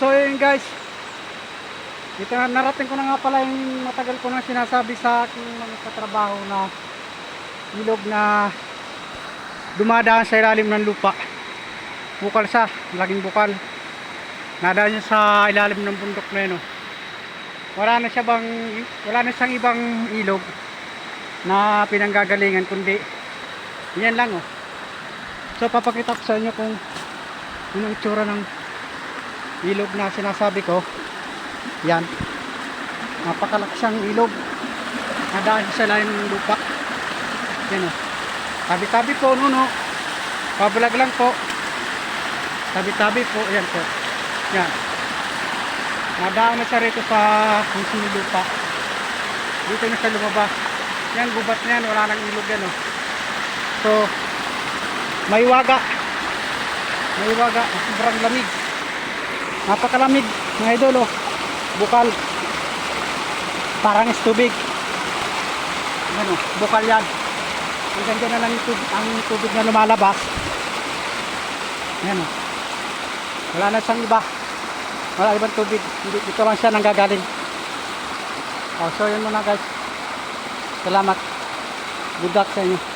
So yun guys, ito na, narating ko na nga pala yung matagal ko na sinasabi sa aking mga katrabaho na ilog na dumadaan sa ilalim ng lupa. Bukal siya, laging bukal. Nadaan niya sa ilalim ng bundok na yun. Oh. Wala na siyang ibang ilog na pinanggagalingan kundi yan lang oh. So papakita ko sa inyo kung ano ang itsura ng ilog na sinasabi ko. Yan, napakalaki siyang ilog na dahil sa ilalim ng lupa. Yan oh. Tabi-tabi po no. Pabulag lang po. Tabi-tabi po, yan po. Yan. Nadaan na siya rito sa kusing lupa. Dito na siya lumabas. Yan, gubat na yan, wala nang ilog yan oh. So may waga, sobrang lamig, napakalamig mga idol oh. Bukal, parang tubig. Ano, bukal yan. Hanggang dyan na lang ang tubig na lumalabas. Yan oh. Wala na siyang iba, wala ibang tubig, dito lang siya nanggagaling. So yun muna guys, salamat, good luck sa inyo.